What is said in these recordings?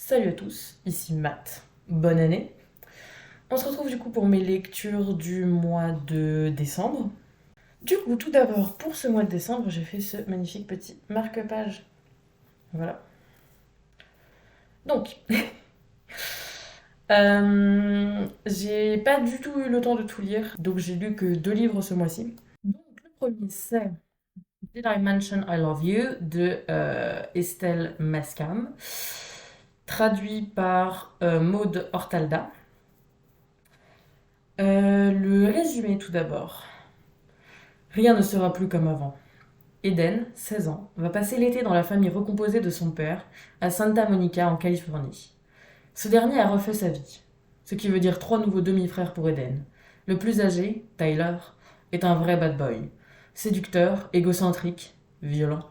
Salut à tous, ici Matt. Bonne année. On se retrouve du coup pour mes lectures du mois de décembre. Du coup, tout d'abord, pour ce mois de décembre, j'ai fait ce magnifique petit marque-page. Voilà. Donc, j'ai pas du tout eu le temps de tout lire, donc j'ai lu que 2 livres ce mois-ci. Donc, le premier, c'est Did I Mention I Love You de Estelle Mascam, traduit par Maud Hortalda. Le résumé tout d'abord. Rien ne sera plus comme avant. Eden, 16 ans, va passer l'été dans la famille recomposée de son père, à Santa Monica en Californie. Ce dernier a refait sa vie, ce qui veut dire 3 nouveaux demi-frères pour Eden. Le plus âgé, Tyler, est un vrai bad boy. Séducteur, égocentrique, violent.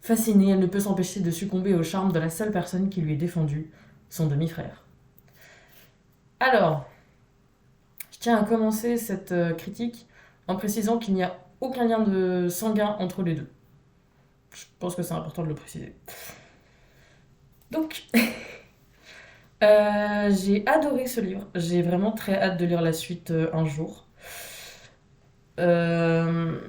Fascinée, elle ne peut s'empêcher de succomber au charme de la seule personne qui lui est défendue, son demi-frère. Alors, je tiens à commencer cette critique en précisant qu'il n'y a aucun lien de sanguin entre les deux. Je pense que c'est important de le préciser. Donc, j'ai adoré ce livre. J'ai vraiment très hâte de lire la suite un jour. Euh,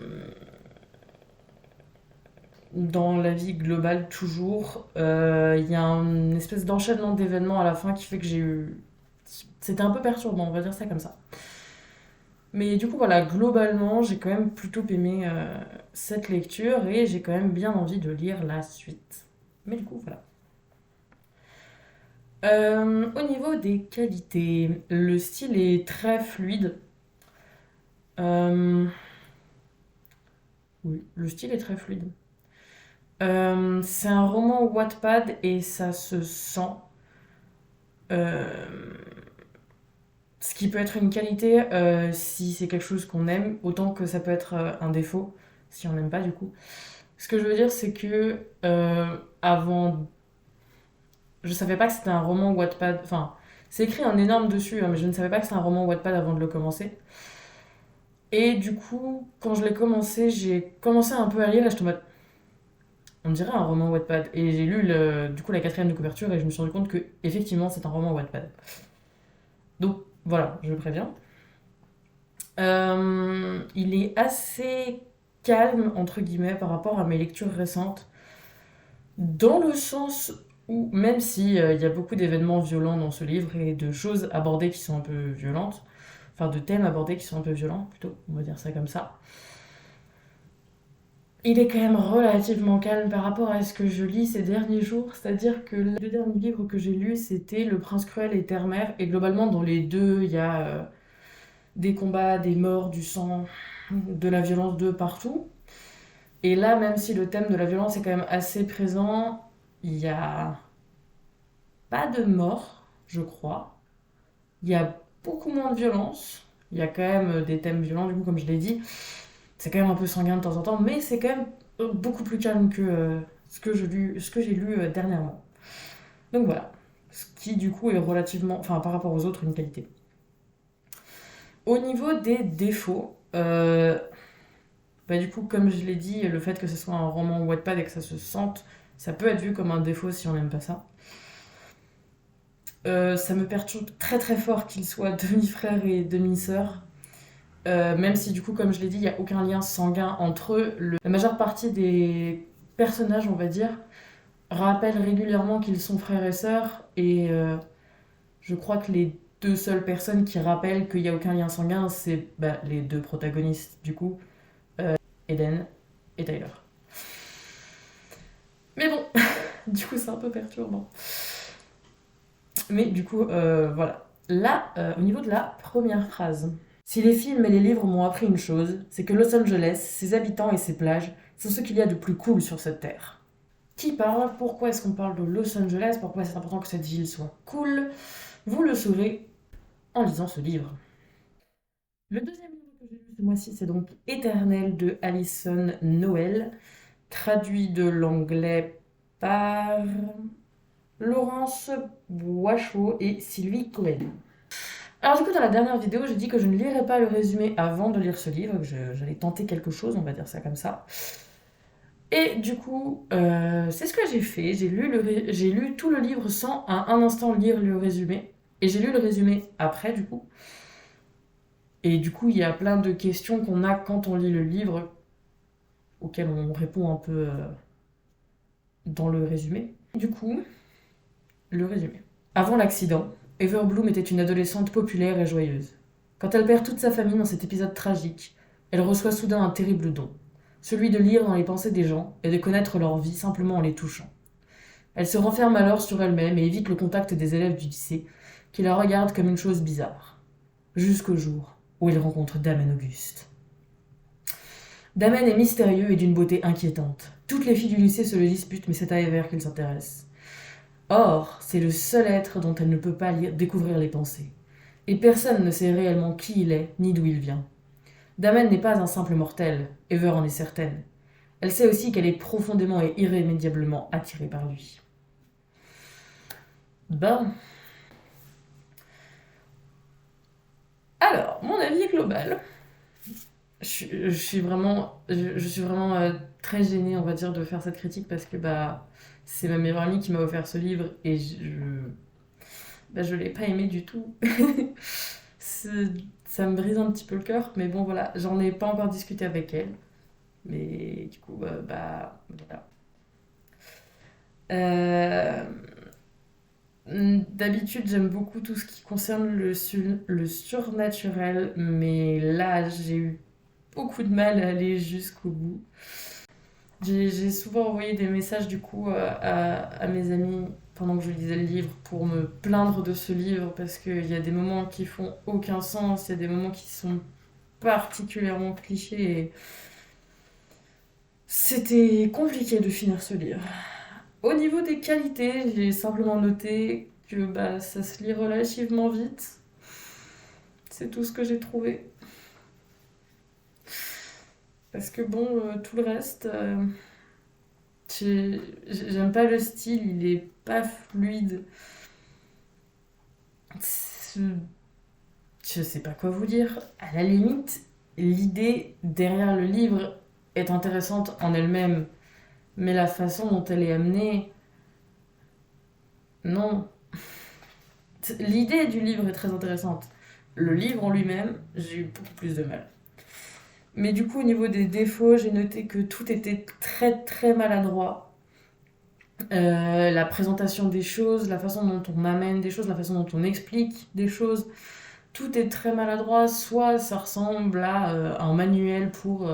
dans la vie globale, toujours, il y a une espèce d'enchaînement d'événements à la fin qui fait que j'ai eu. C'était un peu perturbant, on va dire ça comme ça. Mais du coup, voilà, globalement, j'ai quand même plutôt aimé cette lecture et j'ai quand même bien envie de lire la suite. Mais du coup, voilà. Au niveau des qualités, le style est très fluide. Euh, oui, le style est très fluide. C'est un roman Wattpad et ça se sent. Euh, ce qui peut être une qualité si c'est quelque chose qu'on aime, autant que ça peut être un défaut si on n'aime pas du coup. Ce que je veux dire, c'est que avant, je savais pas que c'était un roman Wattpad. Enfin, c'est écrit en énorme dessus, hein, mais je ne savais pas que c'était un roman Wattpad avant de le commencer. Et du coup, quand je l'ai commencé, j'ai commencé un peu à lire et j'étais en mode, on dirait un roman Wattpad. Et j'ai lu du coup la quatrième de couverture et je me suis rendu compte que effectivement c'est un roman Wattpad. Donc voilà, je le préviens. Il est assez calme entre guillemets par rapport à mes lectures récentes, dans le sens où même si il y a beaucoup d'événements violents dans ce livre et de choses abordées qui sont un peu violentes, enfin de thèmes abordés qui sont un peu violents plutôt, on va dire ça comme ça. Il est quand même relativement calme par rapport à ce que je lis ces derniers jours. C'est-à-dire que les 2 derniers livres que j'ai lus, c'était Le Prince Cruel et Terre-Mère. Et globalement, dans les deux, il y a des combats, des morts, du sang, de la violence de partout. Et là, même si le thème de la violence est quand même assez présent, il n'y a pas de mort, je crois. Il y a beaucoup moins de violence. Il y a quand même des thèmes violents, du coup, comme je l'ai dit. C'est quand même un peu sanguin de temps en temps, mais c'est quand même beaucoup plus calme que ce que j'ai lu dernièrement. Donc voilà. Ce qui du coup est relativement, enfin par rapport aux autres, une qualité. Au niveau des défauts, bah, du coup, comme je l'ai dit, le fait que ce soit un roman Wattpad et que ça se sente, ça peut être vu comme un défaut si on n'aime pas ça. Ça me perturbe très très fort qu'ils soient demi-frères et demi-sœurs. Même si du coup, comme je l'ai dit, il n'y a aucun lien sanguin entre eux. La majeure partie des personnages, on va dire, rappellent régulièrement qu'ils sont frères et sœurs. Et je crois que les 2 seules personnes qui rappellent qu'il n'y a aucun lien sanguin, c'est bah, les 2 protagonistes du coup, Eden et Tyler. Mais bon, du coup c'est un peu perturbant. Mais du coup, voilà. Là, au niveau de la première phrase. Si les films et les livres m'ont appris une chose, c'est que Los Angeles, ses habitants et ses plages, sont ce qu'il y a de plus cool sur cette terre. Qui parle? Pourquoi est-ce qu'on parle de Los Angeles? Pourquoi c'est important que cette ville soit cool? Vous le saurez en lisant ce livre. Le deuxième livre que j'ai lu ce mois-ci, c'est donc Éternel de Alison Noël, traduit de l'anglais par Laurence Boichot et Sylvie Cohen. Alors du coup, dans la dernière vidéo, j'ai dit que je ne lirais pas le résumé avant de lire ce livre, que j'allais tenter quelque chose, on va dire ça comme ça. Et du coup, c'est ce que j'ai fait. J'ai lu tout le livre sans à un instant lire le résumé. Et j'ai lu le résumé après, du coup. Et du coup, il y a plein de questions qu'on a quand on lit le livre, auxquelles on répond un peu dans le résumé. Du coup, le résumé. Avant l'accident, Ever Bloom était une adolescente populaire et joyeuse. Quand elle perd toute sa famille dans cet épisode tragique, elle reçoit soudain un terrible don, celui de lire dans les pensées des gens et de connaître leur vie simplement en les touchant. Elle se renferme alors sur elle-même et évite le contact des élèves du lycée, qui la regardent comme une chose bizarre. Jusqu'au jour où elle rencontre Damon Auguste. Damon est mystérieux et d'une beauté inquiétante. Toutes les filles du lycée se le disputent, mais c'est à Ever qu'il s'intéresse. Or, c'est le seul être dont elle ne peut pas découvrir les pensées. Et personne ne sait réellement qui il est, ni d'où il vient. Damon n'est pas un simple mortel, Ever en est certaine. Elle sait aussi qu'elle est profondément et irrémédiablement attirée par lui. Ben. Alors, mon avis est global. Je suis vraiment très gênée, on va dire, de faire cette critique parce que bah, c'est ma meilleure amie qui m'a offert ce livre et je l'ai pas aimé du tout. Ça me brise un petit peu le cœur, mais bon voilà, j'en ai pas encore discuté avec elle. Mais du coup, bah voilà. Euh, D'habitude, j'aime beaucoup tout ce qui concerne le surnaturel, mais là, j'ai eu beaucoup de mal à aller jusqu'au bout. J'ai souvent envoyé des messages du coup à mes amis pendant que je lisais le livre pour me plaindre de ce livre parce qu'il y a des moments qui font aucun sens, il y a des moments qui sont particulièrement clichés et c'était compliqué de finir ce livre. Au niveau des qualités, j'ai simplement noté que bah, ça se lit relativement vite. C'est tout ce que j'ai trouvé. Parce que bon, tout le reste, j'aime pas le style, il est pas fluide. Je sais pas quoi vous dire. À la limite, l'idée derrière le livre est intéressante en elle-même, mais la façon dont elle est amenée, non. L'idée du livre est très intéressante. Le livre en lui-même, j'ai eu beaucoup plus de mal. Mais du coup, au niveau des défauts, j'ai noté que tout était très très maladroit. La présentation des choses, la façon dont on amène des choses, la façon dont on explique des choses, tout est très maladroit. Soit ça ressemble à un manuel pour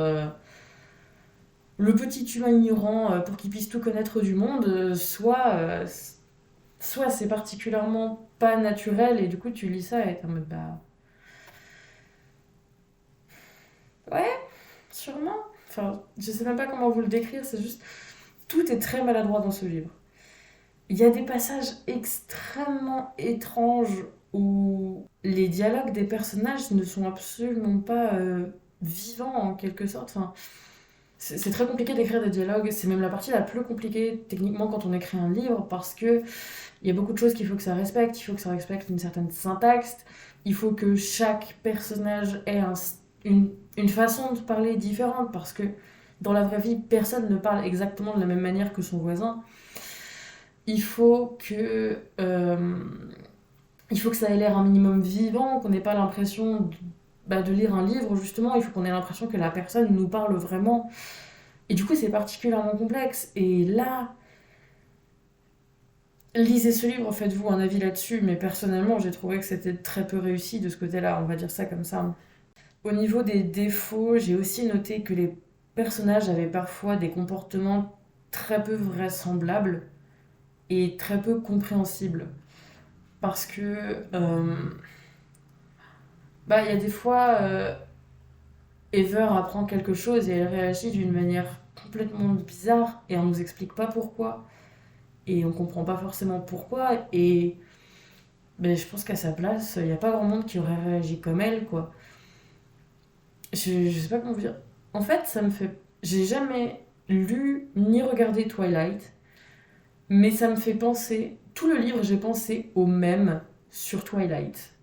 le petit humain ignorant pour qu'il puisse tout connaître du monde, soit c'est particulièrement pas naturel et du coup tu lis ça et t'es en mode bah ouais, sûrement. Enfin, je sais même pas comment vous le décrire, c'est juste tout est très maladroit dans ce livre. Il y a des passages extrêmement étranges où les dialogues des personnages ne sont absolument pas vivants en quelque sorte. Enfin, c'est très compliqué d'écrire des dialogues, c'est même la partie la plus compliquée techniquement quand on écrit un livre parce que il y a beaucoup de choses qu'il faut que ça respecte, il faut que ça respecte une certaine syntaxe, il faut que chaque personnage ait une façon de parler différente parce que dans la vraie vie, personne ne parle exactement de la même manière que son voisin. Il faut que, il faut que ça ait l'air un minimum vivant, qu'on n'ait pas l'impression de lire un livre, justement. Il faut qu'on ait l'impression que la personne nous parle vraiment. Et du coup, c'est particulièrement complexe. Et là, lisez ce livre, faites-vous un avis là-dessus. Mais personnellement, j'ai trouvé que c'était très peu réussi de ce côté-là, on va dire ça comme ça. Au niveau des défauts, j'ai aussi noté que les personnages avaient parfois des comportements très peu vraisemblables et très peu compréhensibles. Parce que, il y a des fois, Ever apprend quelque chose et elle réagit d'une manière complètement bizarre et on nous explique pas pourquoi. Et on comprend pas forcément pourquoi. Et je pense qu'à sa place, il n'y a pas grand monde qui aurait réagi comme elle, quoi. Je sais pas comment vous dire. En fait, ça me fait. J'ai jamais lu ni regardé Twilight, mais ça me fait penser. Tout le livre, j'ai pensé aux mèmes sur Twilight.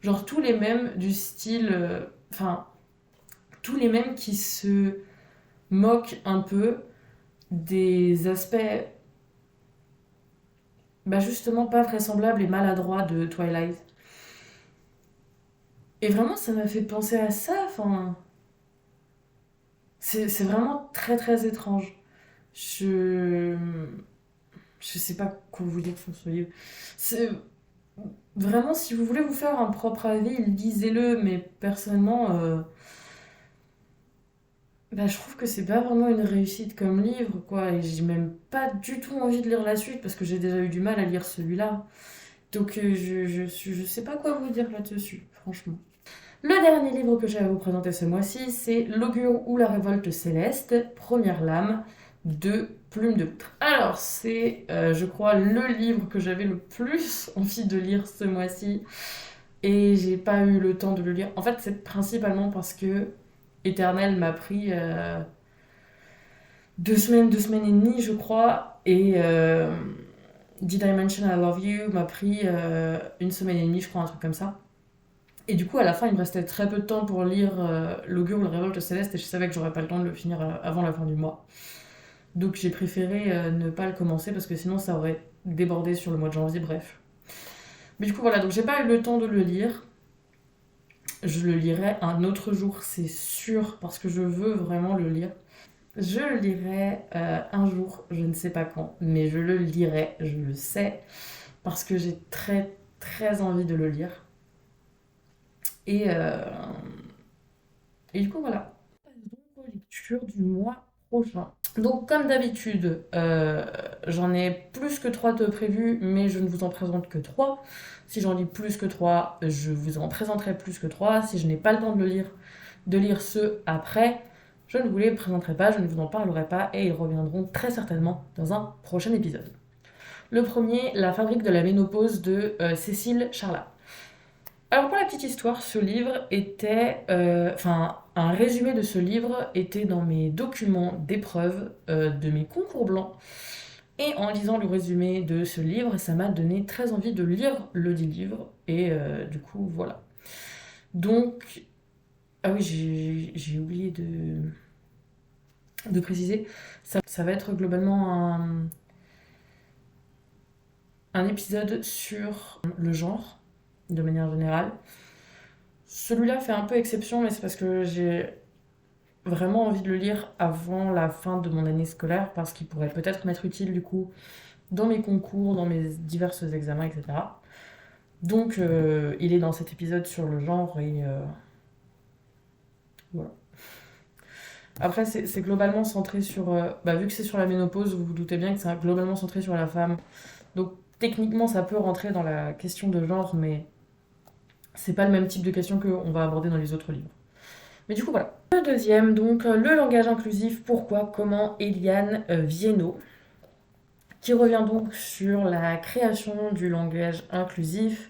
Genre tous les mèmes du style. Enfin, tous les mèmes qui se moquent un peu des aspects justement pas vraisemblables et maladroits de Twilight. Et vraiment, ça m'a fait penser à ça. Enfin, c'est vraiment très très étrange. Je je sais pas quoi vous dire sur ce livre. C'est vraiment, si vous voulez vous faire un propre avis, lisez-le. Mais personnellement, je trouve que c'est pas vraiment une réussite comme livre, quoi. Et j'ai même pas du tout envie de lire la suite parce que j'ai déjà eu du mal à lire celui-là. Donc je sais pas quoi vous dire là-dessus, franchement. Le dernier livre que j'ai à vous présenter ce mois-ci, c'est L'augure ou la révolte céleste, première lame de Plume de Loutre. Alors, c'est, je crois, le livre que j'avais le plus envie de lire ce mois-ci et j'ai pas eu le temps de le lire. En fait, c'est principalement parce que Éternel m'a pris 2 semaines et demie, je crois, et Did I Mention I Love You m'a pris 1 semaine et demie, je crois, un truc comme ça. Et du coup, à la fin, il me restait très peu de temps pour lire L'augure ou la révolte céleste et je savais que j'aurais pas le temps de le finir avant la fin du mois. Donc j'ai préféré ne pas le commencer parce que sinon ça aurait débordé sur le mois de janvier, bref. Mais du coup, voilà, donc j'ai pas eu le temps de le lire. Je le lirai un autre jour, c'est sûr, parce que je veux vraiment le lire. Je le lirai un jour, je ne sais pas quand, mais je le lirai, je le sais, parce que j'ai très très envie de le lire. Et, euh, et du coup, voilà. Donc, aux lectures du mois prochain. Donc, comme d'habitude, j'en ai plus que 3 de prévus, mais je ne vous en présente que 3. Si j'en lis plus que 3, je vous en présenterai plus que 3. Si je n'ai pas le temps de lire ceux après, je ne vous les présenterai pas, je ne vous en parlerai pas, et ils reviendront très certainement dans un prochain épisode. Le premier, La fabrique de la ménopause de Cécile Charlat. Alors pour la petite histoire, ce livre était... un résumé de ce livre était dans mes documents d'épreuve de mes concours blancs. Et en lisant le résumé de ce livre, ça m'a donné très envie de lire le dit livre. Et du coup, voilà. Donc... Ah oui, j'ai oublié de préciser. Ça va être globalement un épisode sur le genre, de manière générale. Celui-là fait un peu exception, mais c'est parce que j'ai vraiment envie de le lire avant la fin de mon année scolaire, parce qu'il pourrait peut-être m'être utile du coup dans mes concours, dans mes divers examens, etc. Donc il est dans cet épisode sur le genre et voilà. Après, c'est globalement centré sur... vu que c'est sur la ménopause, vous vous doutez bien que c'est globalement centré sur la femme. Donc techniquement, ça peut rentrer dans la question de genre, mais c'est pas le même type de question qu'on va aborder dans les autres livres. Mais du coup, voilà. Le deuxième, donc, le langage inclusif, pourquoi, comment, Eliane Viennot, qui revient donc sur la création du langage inclusif.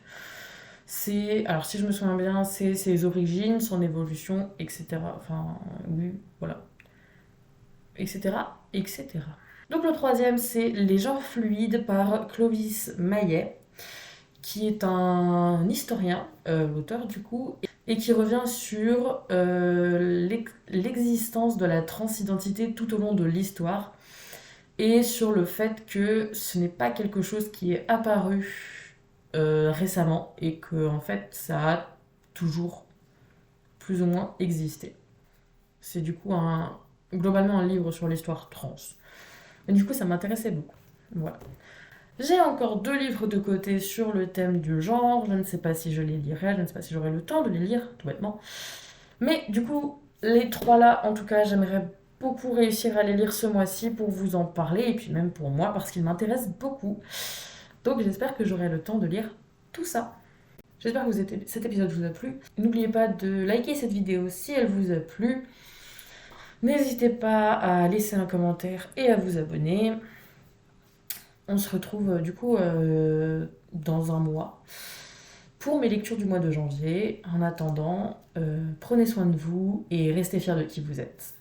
C'est, alors si je me souviens bien, c'est ses origines, son évolution, etc. Enfin, oui, voilà. Etc. etc. Donc le troisième, c'est Les genres fluides par Clovis Maillet, qui est un historien, l'auteur du coup, et qui revient sur l'existence de la transidentité tout au long de l'histoire, et sur le fait que ce n'est pas quelque chose qui est apparu récemment, et que en fait ça a toujours plus ou moins existé. C'est du coup globalement un livre sur l'histoire trans. Et du coup ça m'intéressait beaucoup. Voilà. J'ai encore 2 livres de côté sur le thème du genre, je ne sais pas si je les lirai, je ne sais pas si j'aurai le temps de les lire, tout bêtement. Mais du coup, les 3 là, en tout cas, j'aimerais beaucoup réussir à les lire ce mois-ci pour vous en parler, et puis même pour moi, parce qu'ils m'intéressent beaucoup. Donc j'espère que j'aurai le temps de lire tout ça. J'espère que cet épisode vous a plu. N'oubliez pas de liker cette vidéo si elle vous a plu. N'hésitez pas à laisser un commentaire et à vous abonner. On se retrouve du coup dans un mois pour mes lectures du mois de janvier. En attendant, prenez soin de vous et restez fiers de qui vous êtes.